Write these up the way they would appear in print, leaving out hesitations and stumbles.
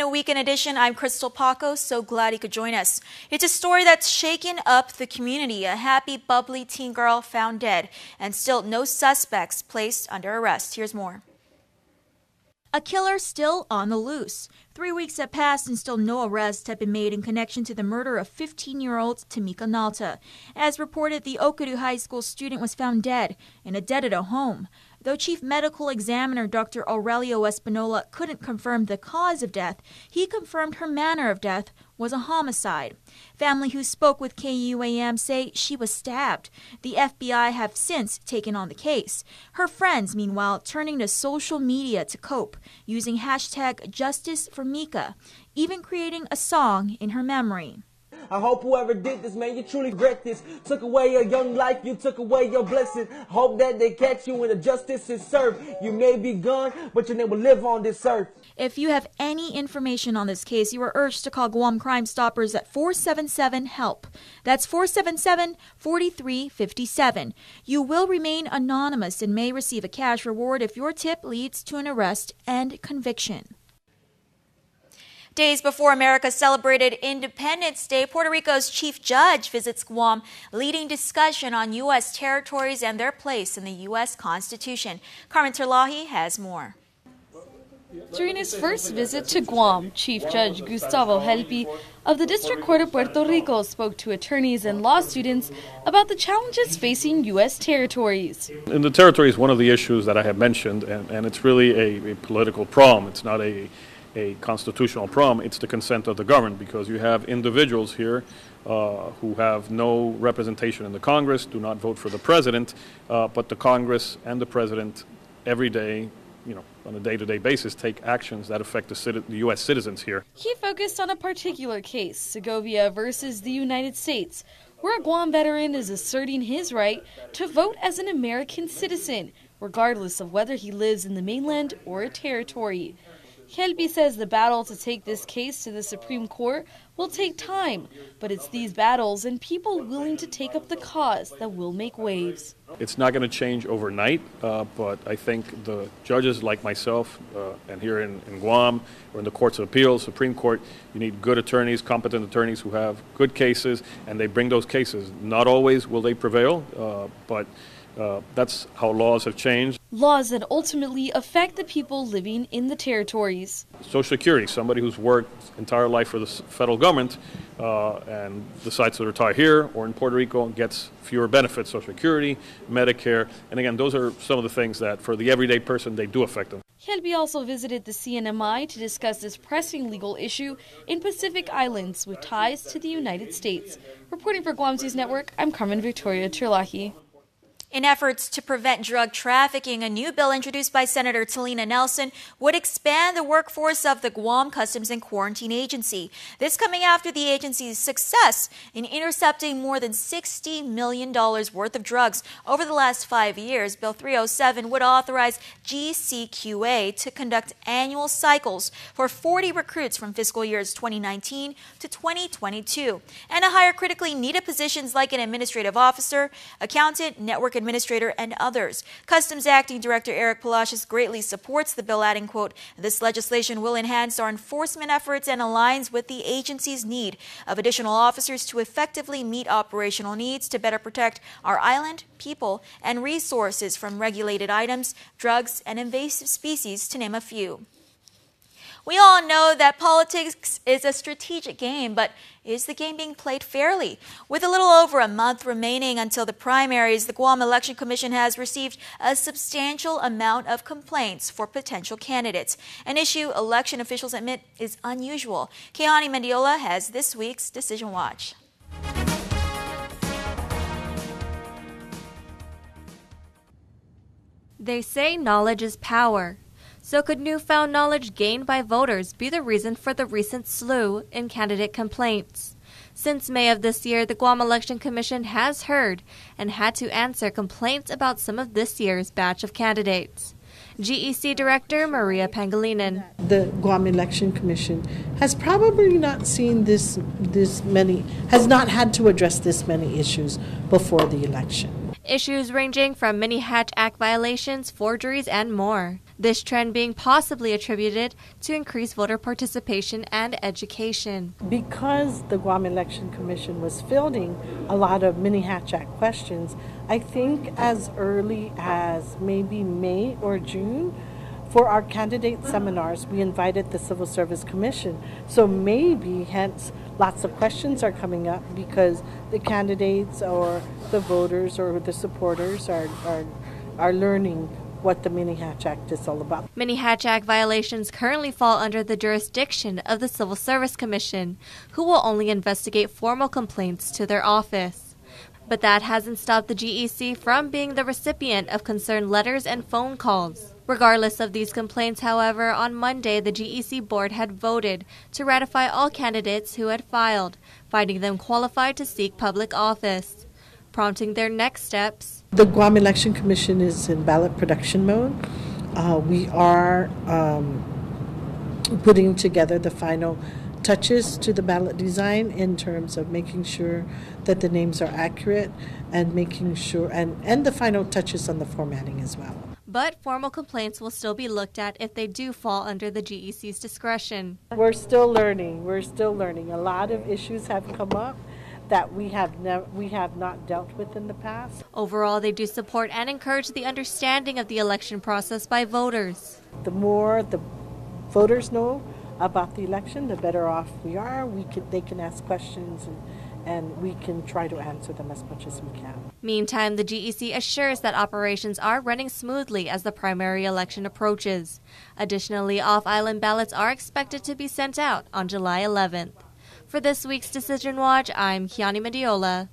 A Weekend Edition. I'm Crystal Paco. So glad you could join us. It's a story that's shaken up the community. A happy, bubbly teen girl found dead, and still no suspects placed under arrest. Here's more. A killer still on the loose. 3 weeks have passed and still no arrests have been made in connection to the murder of 15-year-old Tamika Nalta. As reported, the Okuru High School student was found dead in a dead-at home. Though Chief Medical Examiner Dr. Aurelio Espinola couldn't confirm the cause of death, he confirmed her manner of death was a homicide. Family who spoke with KUAM say she was stabbed. The FBI have since taken on the case. Her friends, meanwhile, turning to social media to cope, using hashtag Justice for Mika, even creating a song in her memory. I hope whoever did this, man, you truly regret this. Took away your young life, you took away your blessing. Hope that they catch you when the justice is served. You may be gone, but your name will live on this earth. If you have any information on this case, you are urged to call Guam Crime Stoppers at 477-HELP. That's 477-4357. You will remain anonymous and may receive a cash reward if your tip leads to an arrest and conviction. Days before America celebrated Independence Day, Puerto Rico's chief judge visits Guam, leading discussion on U.S. territories and their place in the U.S. Constitution. Carmen Terlahi has more. During his first visit to Guam, Chief Judge Gustavo Helpi of the District Court of Puerto Rico spoke to attorneys and law students about the challenges facing U.S. territories. In the territories, one of the issues that I have mentioned, and it's really a political problem. It's not a constitutional problem. It's the consent of the government, because you have individuals here who have no representation in the Congress, do not vote for the president, but the Congress and the president every day, on a day-to-day basis, take actions that affect the U.S. citizens here. He focused on a particular case, Segovia versus the United States, where a Guam veteran is asserting his right to vote as an American citizen, regardless of whether he lives in the mainland or a territory. Helpi says the battle to take this case to the Supreme Court will take time, but it's these battles and people willing to take up the cause that will make waves. It's not going to change overnight, but I think the judges like myself, and here in Guam or in the Courts of Appeals, Supreme Court, you need good attorneys, competent attorneys who have good cases, and they bring those cases. Not always will they prevail, but that's how laws have changed. Laws that ultimately affect the people living in the territories. Social Security, somebody who's worked entire life for the federal government and decides to retire here or in Puerto Rico gets fewer benefits, Social Security, Medicare, and again, those are some of the things that for the everyday person, they do affect them. Helpi also visited the CNMI to discuss this pressing legal issue in Pacific Islands with ties to the United States. Reporting for Guam News Network, I'm Carmen Victoria Terlahi. In efforts to prevent drug trafficking, a new bill introduced by Senator Talina Nelson would expand the workforce of the Guam Customs and Quarantine Agency. This coming after the agency's success in intercepting more than $60 million worth of drugs over the last 5 years. Bill 307 would authorize GCQA to conduct annual cycles for 40 recruits from fiscal years 2019 to 2022 and to hire critically needed positions like an administrative officer, accountant, network administrator, and others. Customs Acting Director Eric Palacios greatly supports the bill, adding, quote, "This legislation will enhance our enforcement efforts and aligns with the agency's need of additional officers to effectively meet operational needs to better protect our island, people, and resources from regulated items, drugs, and invasive species, to name a few." We all know that politics is a strategic game, but is the game being played fairly? With a little over a month remaining until the primaries, the Guam Election Commission has received a substantial amount of complaints for potential candidates, an issue election officials admit is unusual. Keani Mendiola has this week's Decision Watch. They say knowledge is power. So could newfound knowledge gained by voters be the reason for the recent slew in candidate complaints? Since May of this year, the Guam Election Commission has heard and had to answer complaints about some of this year's batch of candidates. GEC Director Maria Pangilinan. The Guam Election Commission has probably not seen has not had to address this many issues before the election. Issues ranging from mini-Hatch Act violations, forgeries, and more. This trend being possibly attributed to increased voter participation and education. Because the Guam Election Commission was fielding a lot of mini Hatch Act questions, I think as early as maybe May or June, for our candidate seminars, we invited the Civil Service Commission. So maybe, hence, lots of questions are coming up because the candidates or the voters or the supporters are learning what the Mini Hatch Act is all about. Mini Hatch Act violations currently fall under the jurisdiction of the Civil Service Commission, who will only investigate formal complaints to their office. But that hasn't stopped the GEC from being the recipient of concerned letters and phone calls. Regardless of these complaints, however, on Monday the GEC board had voted to ratify all candidates who had filed, finding them qualified to seek public office. Prompting their next steps. The Guam Election Commission is in ballot production mode. We are putting together the final touches to the ballot design in terms of making sure that the names are accurate and making sure, and the final touches on the formatting as well. But formal complaints will still be looked at if they do fall under the GEC's discretion. We're still learning. A lot of issues have come up that we have not dealt with in the past. Overall, they do support and encourage the understanding of the election process by voters. The more the voters know about the election, the better off we are. They can ask questions and we can try to answer them as much as we can. Meantime, the GEC assures that operations are running smoothly as the primary election approaches. Additionally, off-island ballots are expected to be sent out on July 11th. For this week's Decision Watch, I'm Kiani Mediola.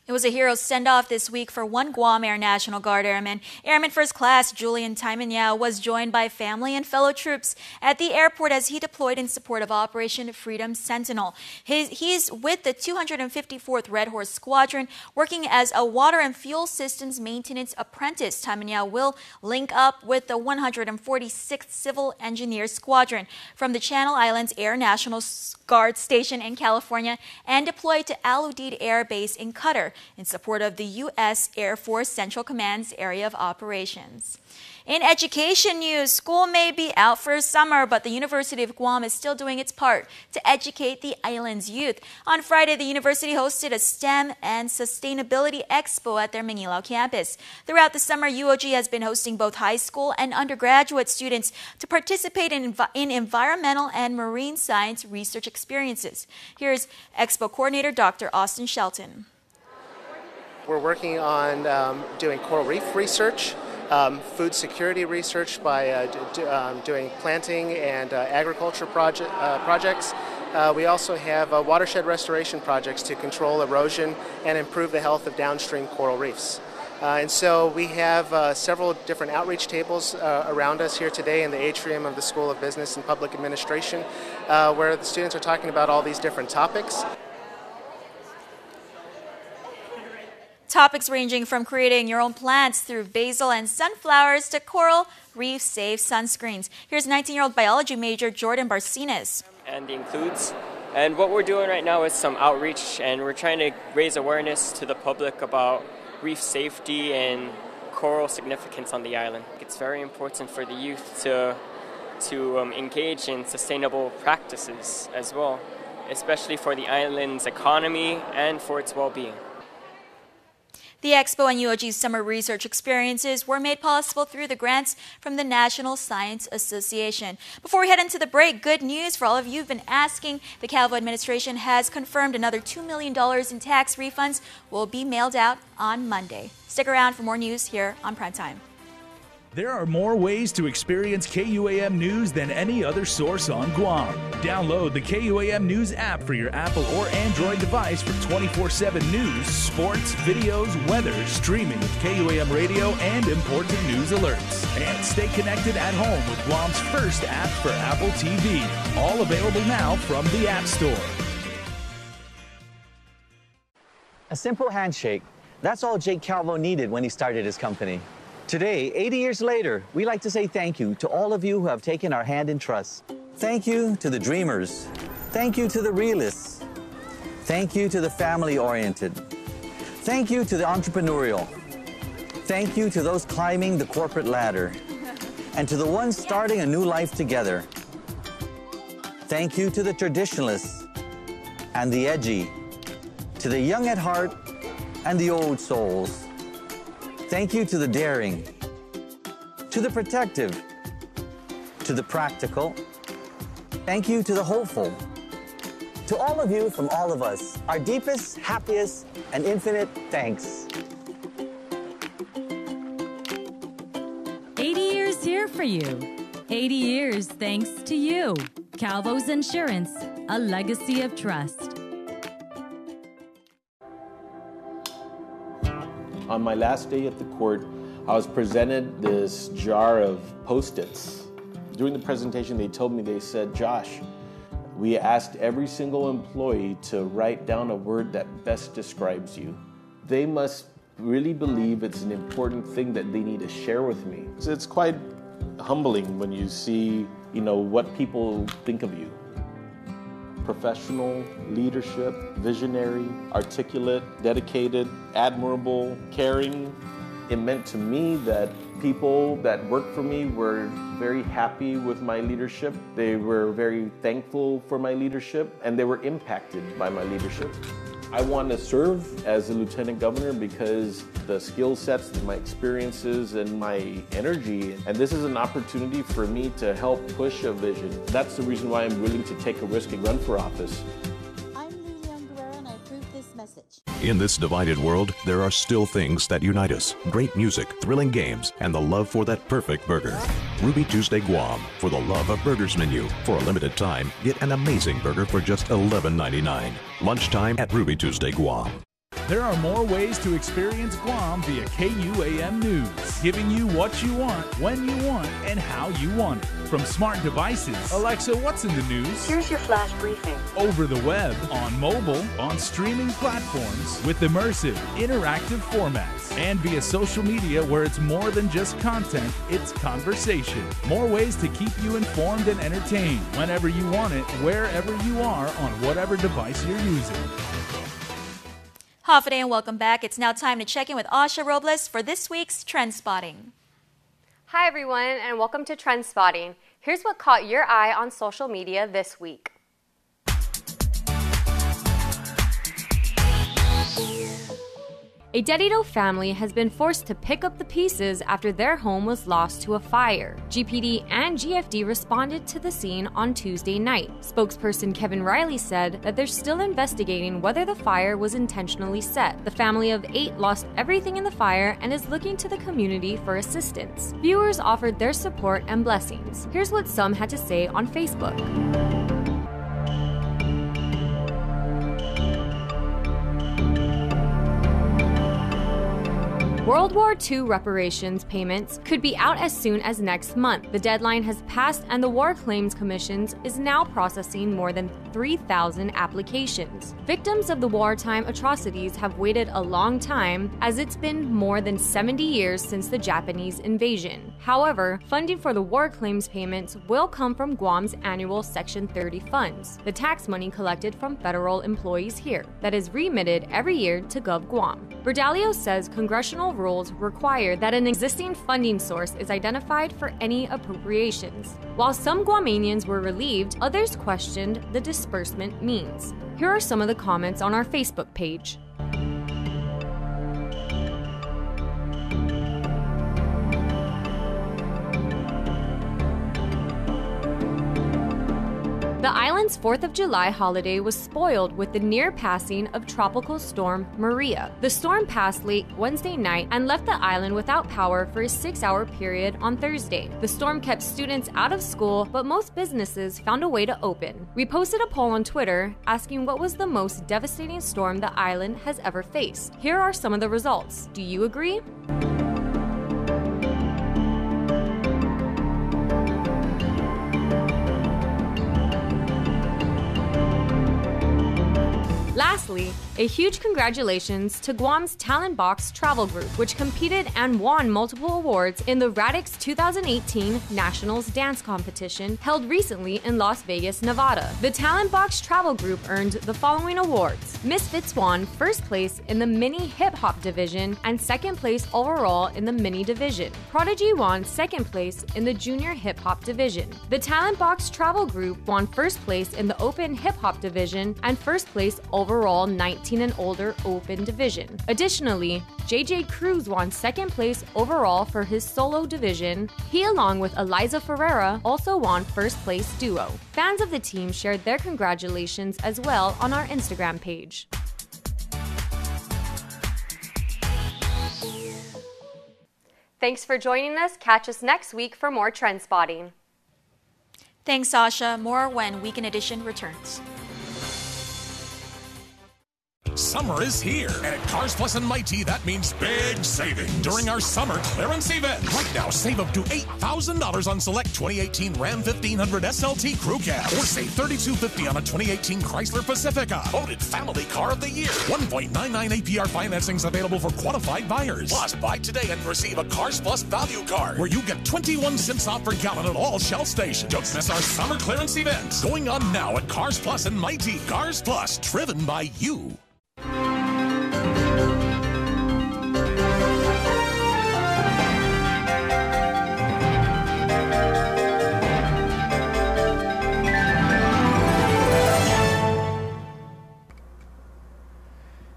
It was a hero send-off this week for one Guam Air National Guard airman. Airman First Class Julian Taimanyao was joined by family and fellow troops at the airport as he deployed in support of Operation Freedom Sentinel. He's with the 254th Red Horse Squadron, working as a water and fuel systems maintenance apprentice. Taimanyao will link up with the 146th Civil Engineers Squadron from the Channel Islands Air National Guard Station in California and deploy to Al Udeid Air Base in Qatar in support of the U.S. Air Force Central Command's area of operations. In education news, school may be out for summer, but the University of Guam is still doing its part to educate the island's youth. On Friday, the university hosted a STEM and Sustainability Expo at their Manilao campus. Throughout the summer, UOG has been hosting both high school and undergraduate students to participate in environmental and marine science research experiences. Here's Expo Coordinator Dr. Austin Shelton. We're working on doing coral reef research, food security research by doing planting and agriculture projects. We also have watershed restoration projects to control erosion and improve the health of downstream coral reefs. And so we have several different outreach tables around us here today in the atrium of the School of Business and Public Administration, where the students are talking about all these different topics. Topics ranging from creating your own plants through basil and sunflowers to coral reef safe sunscreens. Here's 19-year-old biology major Jordan Barcenas. And includes. And what we're doing right now is some outreach, and we're trying to raise awareness to the public about reef safety and coral significance on the island. It's very important for the youth to engage in sustainable practices as well, especially for the island's economy and for its well-being. The Expo and UOG's summer research experiences were made possible through the grants from the National Science Association. Before we head into the break, good news for all of you who've been asking. The Calvo administration has confirmed another $2 million in tax refunds will be mailed out on Monday. Stick around for more news here on Primetime. There are more ways to experience KUAM News than any other source on Guam. Download the KUAM News app for your Apple or Android device for 24/7 news, sports, videos, weather, streaming with KUAM radio, and important news alerts. And stay connected at home with Guam's first app for Apple TV. All available now from the App Store. A simple handshake. That's all Jake Calvo needed when he started his company. Today, 80 years later, we like to say thank you to all of you who have taken our hand in trust. Thank you to the dreamers. Thank you to the realists. Thank you to the family-oriented. Thank you to the entrepreneurial. Thank you to those climbing the corporate ladder. And to the ones starting a new life together. Thank you to the traditionalists and the edgy, to the young at heart and the old souls. Thank you to the daring, to the protective, to the practical. Thank you to the hopeful. To all of you from all of us, our deepest, happiest, and infinite thanks. 80 years here for you. 80 years thanks to you. Calvo's Insurance, a legacy of trust. On my last day at the court, I was presented this jar of Post-its. During the presentation, they said, Josh, we asked every single employee to write down a word that best describes you. They must really believe it's an important thing that they need to share with me. So it's quite humbling when you see, what people think of you. Professional, leadership, visionary, articulate, dedicated, admirable, caring. It meant to me that people that worked for me were very happy with my leadership. They were very thankful for my leadership, and they were impacted by my leadership. I want to serve as a lieutenant governor because the skill sets, my experiences, and my energy, and this is an opportunity for me to help push a vision. That's the reason why I'm willing to take a risk and run for office. In this divided world, there are still things that unite us. Great music, thrilling games, and the love for that perfect burger. Ruby Tuesday Guam, for the love of burgers menu. For a limited time, get an amazing burger for just $11.99. Lunchtime at Ruby Tuesday Guam. There are more ways to experience Guam via KUAM News, giving you what you want, when you want, and how you want it. From smart devices, Alexa, what's in the news? Here's your flash briefing. Over the web, on mobile, on streaming platforms, with immersive, interactive formats, and via social media where it's more than just content, it's conversation. More ways to keep you informed and entertained whenever you want it, wherever you are, on whatever device you're using. Hafa and welcome back. It's now time to check in with Asha Robles for this week's Trend Spotting. Hi everyone, and welcome to Trend Spotting. Here's what caught your eye on social media this week. A Dedito family has been forced to pick up the pieces after their home was lost to a fire. GPD and GFD responded to the scene on Tuesday night. Spokesperson Kevin Riley said that they're still investigating whether the fire was intentionally set. The family of 8 lost everything in the fire and is looking to the community for assistance. Viewers offered their support and blessings. Here's what some had to say on Facebook. World War II reparations payments could be out as soon as next month. The deadline has passed and the War Claims Commission is now processing more than 3,000 applications. Victims of the wartime atrocities have waited a long time, as it's been more than 70 years since the Japanese invasion. However, funding for the War Claims payments will come from Guam's annual Section 30 funds, the tax money collected from federal employees here, that is remitted every year to GovGuam. Berdalio says congressional rules require that an existing funding source is identified for any appropriations. While some Guamanians were relieved, others questioned the disbursement means. Here are some of the comments on our Facebook page. The island's 4th of July holiday was spoiled with the near passing of Tropical Storm Maria. The storm passed late Wednesday night and left the island without power for a 6-hour period on Thursday. The storm kept students out of school, but most businesses found a way to open. We posted a poll on Twitter asking what was the most devastating storm the island has ever faced. Here are some of the results. Do you agree? Lastly, A huge congratulations to Guam's Talent Box Travel Group, which competed and won multiple awards in the Radix 2018 Nationals Dance Competition held recently in Las Vegas, Nevada. The Talent Box Travel Group earned the following awards. Misfits won first place in the Mini Hip Hop division and second place overall in the Mini division. Prodigy won second place in the Junior Hip Hop division. The Talent Box Travel Group won first place in the Open Hip Hop division and first place overall 19 and older Open division. Additionally, JJ Cruz won second place overall for his solo division. He, along with Eliza Ferreira, also won first place duo. Fans of the team shared their congratulations as well on our Instagram page. Thanks for joining us. Catch us next week for more trend spotting. Thanks, Sasha. More when Weekend Edition returns. Summer is here, and at Cars Plus and Mighty, that means big savings during our summer clearance event. Right now, save up to $8,000 on select 2018 Ram 1500 SLT Crew Cab, or save $3,250 on a 2018 Chrysler Pacifica. Voted Family Car of the Year. 1.99 APR financing is available for qualified buyers. Plus, buy today and receive a Cars Plus value card, where you get 21 cents off per gallon at all Shell stations. Don't miss our summer clearance event, going on now at Cars Plus and Mighty. Cars Plus, driven by you.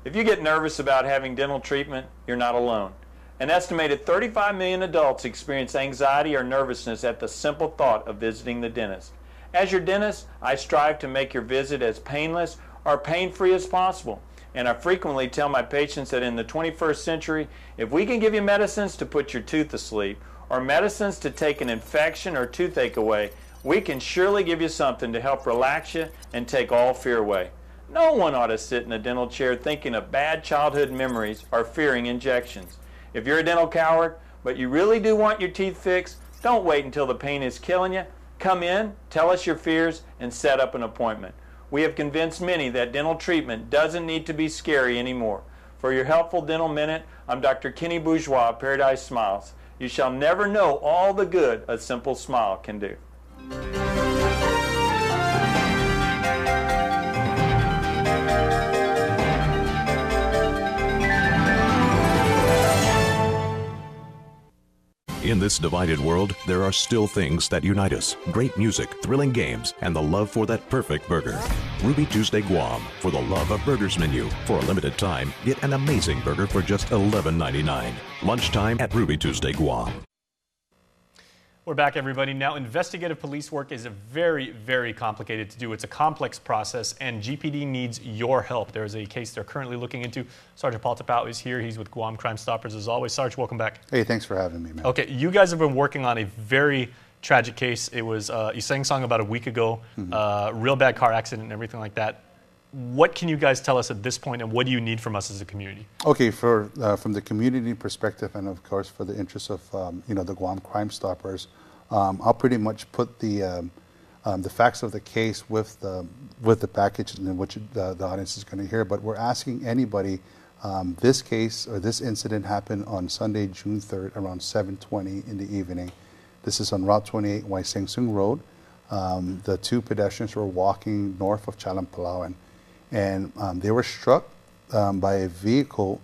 If you get nervous about having dental treatment, you're not alone. An estimated 35 million adults experience anxiety or nervousness at the simple thought of visiting the dentist. As your dentist, I strive to make your visit as painless or pain-free as possible. And I frequently tell my patients that in the 21st century, if we can give you medicines to put your tooth to sleep, or medicines to take an infection or toothache away, we can surely give you something to help relax you and take all fear away. No one ought to sit in a dental chair thinking of bad childhood memories or fearing injections. If you're a dental coward, but you really do want your teeth fixed, don't wait until the pain is killing you. Come in, tell us your fears, and set up an appointment. We have convinced many that dental treatment doesn't need to be scary anymore. For your helpful dental minute, I'm Dr. Kenny Bourgeois of Paradise Smiles. You shall never know all the good a simple smile can do. In this divided world, there are still things that unite us. Great music, thrilling games, and the love for that perfect burger. Ruby Tuesday Guam, for the love of burgers menu. For a limited time, get an amazing burger for just $11.99. Lunchtime at Ruby Tuesday Guam. We're back, everybody. Now, investigative police work is very, very complicated to do. It's a complex process, and GPD needs your help. There is a case they're currently looking into. Sergeant Paul Tapau is here. He's with Guam Crime Stoppers as always. Sarge, welcome back. Hey, thanks for having me, man. Okay, you guys have been working on a very tragic case. It was, you sang a song about a week ago, real bad car accident and everything like that. What can you guys tell us at this point, and what do you need from us as a community? Okay, from the community perspective, and of course for the interest of the Guam Crime Stoppers, I'll pretty much put the facts of the case with the package, and which the audience is going to hear. But we're asking anybody. This case or this incident happened on Sunday, June 3rd, around 7:20 in the evening. This is on Route 28, Waiseng Sung Road. The two pedestrians were walking north of Chalang Palawan, and they were struck by a vehicle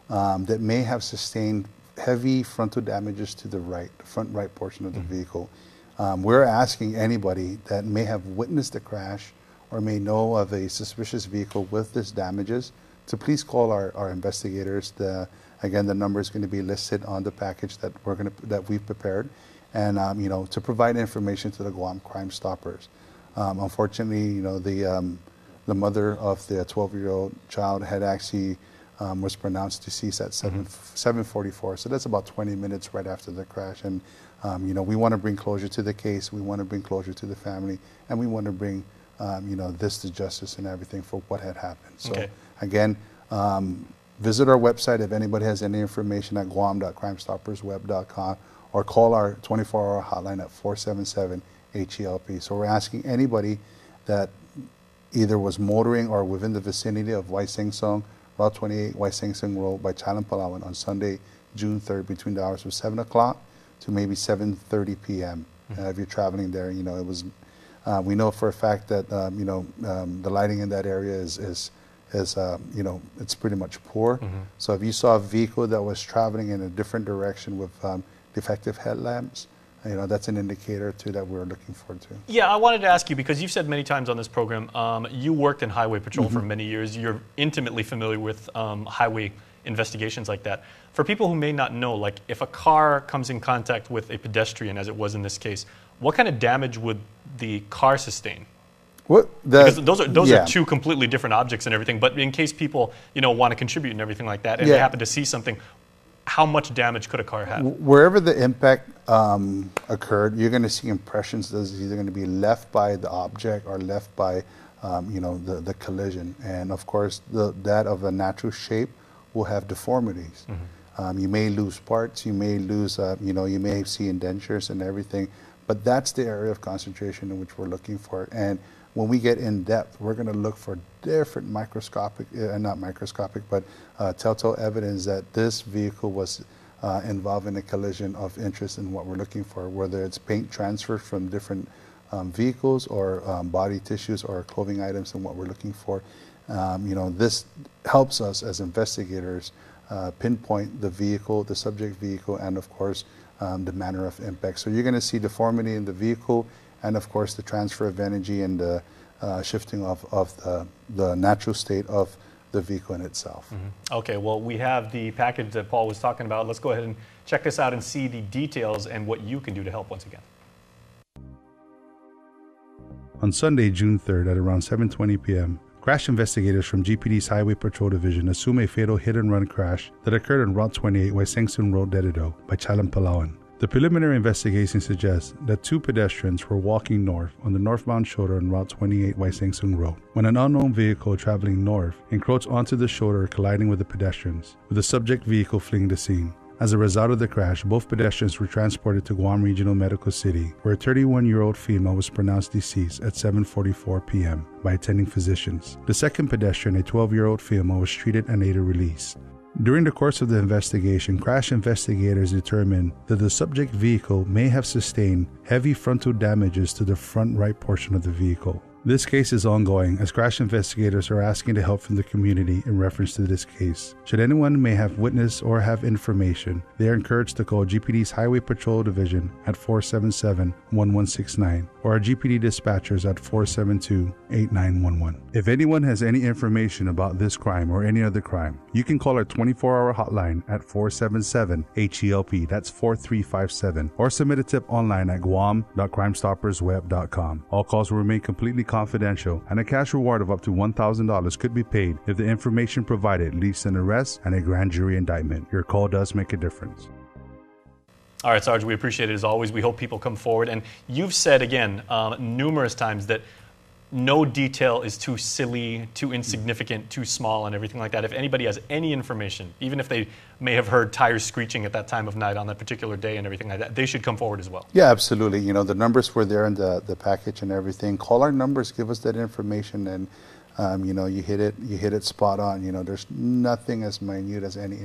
that may have sustained heavy frontal damages to the front right portion of the vehicle. We're asking anybody that may have witnessed the crash or may know of a suspicious vehicle with this damages to please call our investigators. Again, the number is going to be listed on the package that we've prepared, and to provide information to the Guam Crime Stoppers. Unfortunately, the mother of the 12-year-old child had actually was pronounced deceased at 7:44. So that's about 20 minutes right after the crash. And we want to bring closure to the case. We want to bring closure to the family, and we want to bring this to justice and everything for what had happened. So again, visit our website if anybody has any information at guam.crimestoppersweb.com, or call our 24-hour hotline at 477-HELP. So we're asking anybody that either was motoring or within the vicinity of Wai Sing Song, Route 28, Wai Sing Song Road by Chalan Palawan on Sunday, June 3rd, between the hours of 7 o'clock to maybe 7:30 p.m. If you're traveling there, you know, it was. We know for a fact that the lighting in that area is you know, it's pretty much poor. So if you saw a vehicle that was traveling in a different direction with defective headlamps, you know, that's an indicator too that we're looking for too. Yeah, I wanted to ask you, because you've said many times on this program, you worked in highway patrol for many years. You're intimately familiar with highway investigations like that. For people who may not know, like if a car comes in contact with a pedestrian, as it was in this case, what kind of damage would the car sustain? Because those are two completely different objects and everything. But in case people, you know, want to contribute and everything like that, and they happen to see something, how much damage could a car have? Wherever the impact occurred, you're going to see impressions that's either going to be left by the object or left by, you know, the collision. And of course, that of a natural shape will have deformities. You may lose parts, you may lose, you know, you may see indentures and everything. But that's the area of concentration in which we're looking for. And when we get in depth, we're going to look for different microscopic, not microscopic, but telltale evidence that this vehicle was involved in a collision of interest in what we're looking for, whether it's paint transfer from different vehicles or body tissues or clothing items and what we're looking for. You know, this helps us as investigators pinpoint the vehicle, the subject vehicle, and of course, the manner of impact. So you're going to see deformity in the vehicle, and of course the transfer of energy and the shifting of the natural state of the vehicle in itself. Okay, well, we have the package that Paul was talking about. Let's go ahead and check this out and see the details and what you can do to help once again. On Sunday, June 3rd at around 7:20 p.m., crash investigators from GPD's Highway Patrol Division assume a fatal hit-and-run crash that occurred on Route 28 Wai Sing Sung Road, Dedido, by Chalan Palawan. The preliminary investigation suggests that two pedestrians were walking north on the northbound shoulder on Route 28 Wai Sing Sung Road when an unknown vehicle traveling north encroached onto the shoulder, colliding with the pedestrians, with the subject vehicle fleeing the scene. As a result of the crash, both pedestrians were transported to Guam Regional Medical City, where a 31-year-old female was pronounced deceased at 7:44 p.m. by attending physicians. The second pedestrian, a 12-year-old female, was treated and later released. During the course of the investigation, crash investigators determined that the subject vehicle may have sustained heavy frontal damages to the front right portion of the vehicle. This case is ongoing as crash investigators are asking the help from the community in reference to this case. Should anyone may have witnessed or have information, they are encouraged to call GPD's Highway Patrol Division at 477-1169 or our GPD dispatchers at 472-8911. If anyone has any information about this crime or any other crime, you can call our 24-hour hotline at 477-HELP, that's 4357, or submit a tip online at guam.crimestoppersweb.com. All calls will remain completely confidential, and a cash reward of up to $1,000 could be paid if the information provided leads to an arrest and a grand jury indictment. Your call does make a difference. All right, Sarge, we appreciate it as always. We hope people come forward. And you've said, again, numerous times that no detail is too silly, too insignificant, too small, and everything like that. If anybody has any information, even if they may have heard tires screeching at that time of night on that particular day and everything like that, they should come forward as well. Yeah, absolutely. You know, the numbers were there in the package and everything. Call our numbers, give us that information, and you know, you hit it spot on. You know, there's nothing as minute as any.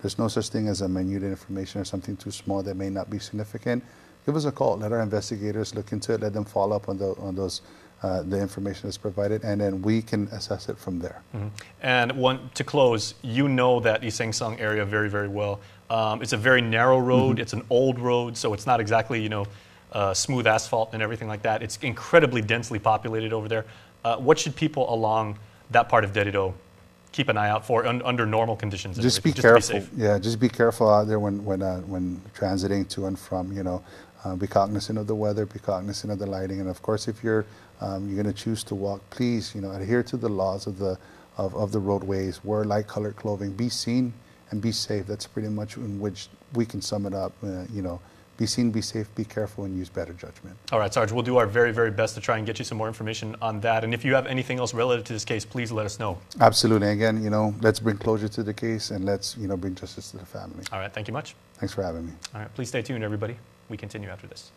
There's no such thing as a minute information or something too small that may not be significant. Give us a call. Let our investigators look into it. Let them follow up on those. The information that's provided, and then we can assess it from there. And to close, you know that East Sang Sung area very, very well. It's a very narrow road. It's an old road, so it's not exactly, you know, smooth asphalt and everything like that. It's incredibly densely populated over there. What should people along that part of Dedido keep an eye out for under normal conditions? Just be careful. Yeah, just be careful out there when transiting to and from. You know, be cognizant of the weather, be cognizant of the lighting, and of course, if you're going to choose to walk, please, you know, adhere to the laws of the roadways. Wear light-colored clothing. Be seen and be safe. That's pretty much in which we can sum it up. You know, be seen, be safe, be careful, and use better judgment. All right, Sarge, we'll do our very, very best to try and get you some more information on that. And if you have anything else relative to this case, please let us know. Absolutely. Again, you know, let's bring closure to the case, and let's, you know, bring justice to the family. All right, thank you much. Thanks for having me. All right, please stay tuned, everybody. We continue after this.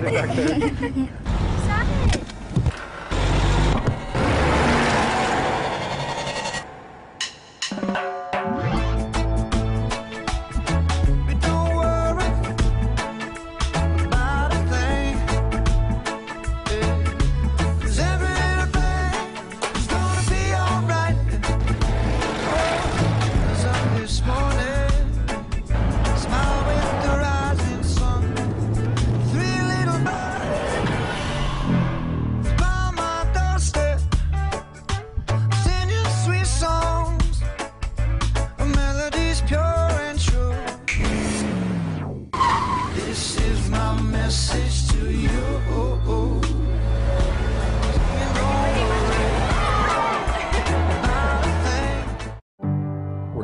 got it back there.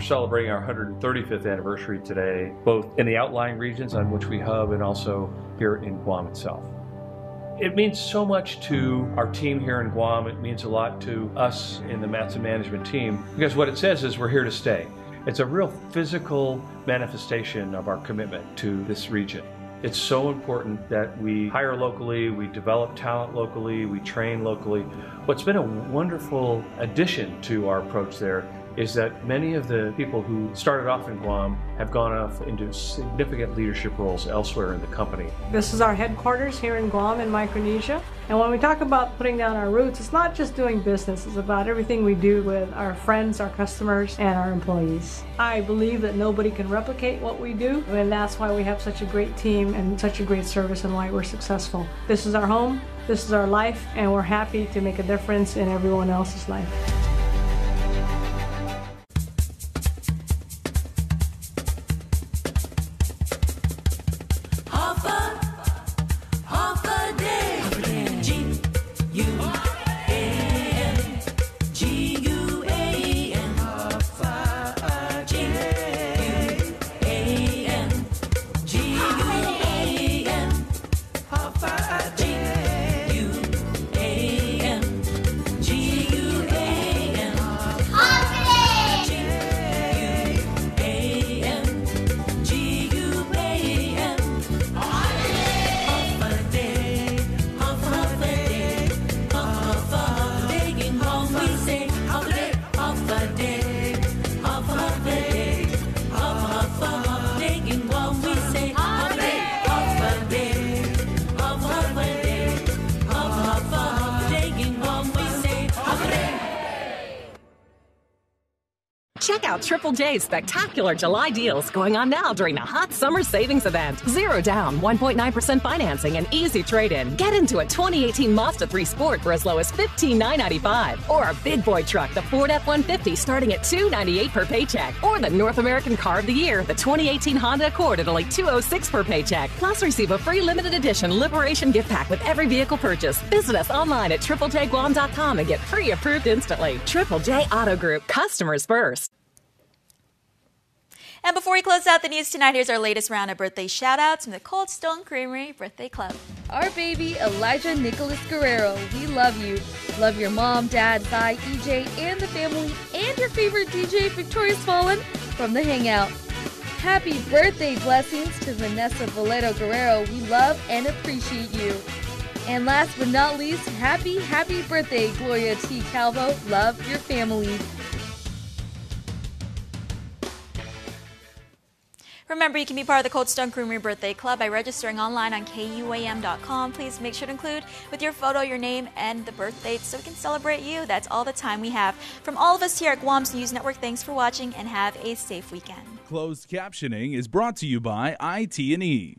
Celebrating our 135th anniversary today, both in the outlying regions on which we hub and also here in Guam itself. It means so much to our team here in Guam. It means a lot to us in the Matson management team, because what it says is we're here to stay. It's a real physical manifestation of our commitment to this region. It's so important that we hire locally, we develop talent locally, we train locally. What's been a wonderful addition to our approach there is that many of the people who started off in Guam have gone off into significant leadership roles elsewhere in the company. This is our headquarters here in Guam in Micronesia. And when we talk about putting down our roots, it's not just doing business, it's about everything we do with our friends, our customers, and our employees. I believe that nobody can replicate what we do, and that's why we have such a great team and such a great service and why we're successful. This is our home, this is our life, and we're happy to make a difference in everyone else's life. Check out Triple J's spectacular July deals going on now during the hot summer savings event. 0 down, 1.9% financing, and easy trade-in. Get into a 2018 Mazda 3 Sport for as low as $15,995. Or a big boy truck, the Ford F-150, starting at $298 per paycheck. Or the North American Car of the Year, the 2018 Honda Accord at only $206 per paycheck. Plus, receive a free limited edition Liberation gift pack with every vehicle purchase. Visit us online at triplejguam.com and get pre-approved instantly. Triple J Auto Group. Customers first. And before we close out the news tonight, here's our latest round of birthday shout-outs from the Cold Stone Creamery Birthday Club. Our baby, Elijah Nicholas Guerrero, we love you. Love your mom, dad, Cy, EJ, and the family, and your favorite DJ, Victorious Fallen, from The Hangout. Happy birthday blessings to Vanessa Valero Guerrero. We love and appreciate you. And last but not least, happy birthday, Gloria T. Calvo. Love your family. Remember, you can be part of the Cold Stone Creamery Birthday Club by registering online on KUAM.com. Please make sure to include with your photo your name and the birth date so we can celebrate you. That's all the time we have. From all of us here at Guam's News Network, thanks for watching and have a safe weekend. Closed captioning is brought to you by IT&E.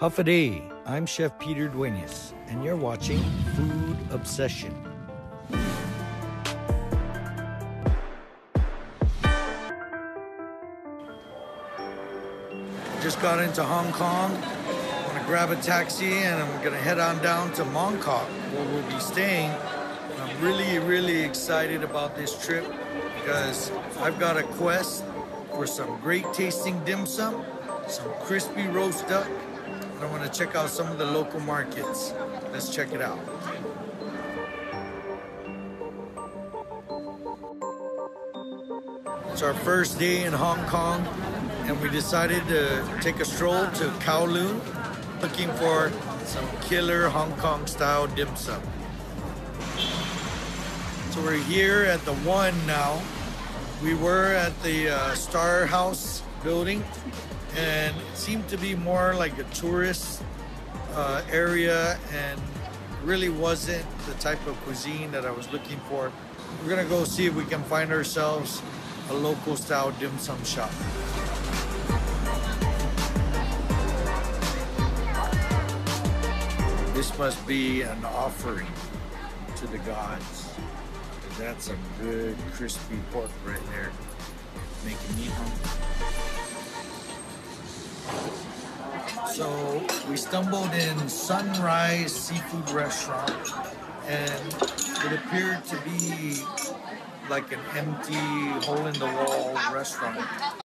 Huffady, I'm Chef Peter Duenas, and you're watching Food Obsession. just got into Hong Kong. I'm going to grab a taxi and I'm going to head on down to Mongkok, where we'll be staying. And I'm really, really excited about this trip because I've got a quest for some great tasting dim sum, some crispy roast duck, and I want to check out some of the local markets. Let's check it out. It's our first day in Hong Kong, and we decided to take a stroll to Kowloon, looking for some killer Hong Kong style dim sum. So we're here at the One now. We were at the Star House building, and it seemed to be more like a tourist area and really wasn't the type of cuisine that I was looking for. We're gonna go see if we can find ourselves a local style dim sum shop. This must be an offering to the gods. That's a good crispy pork right there, making me hungry. So we stumbled in Sunrise Seafood Restaurant, and it appeared to be like an empty, hole-in-the-wall restaurant.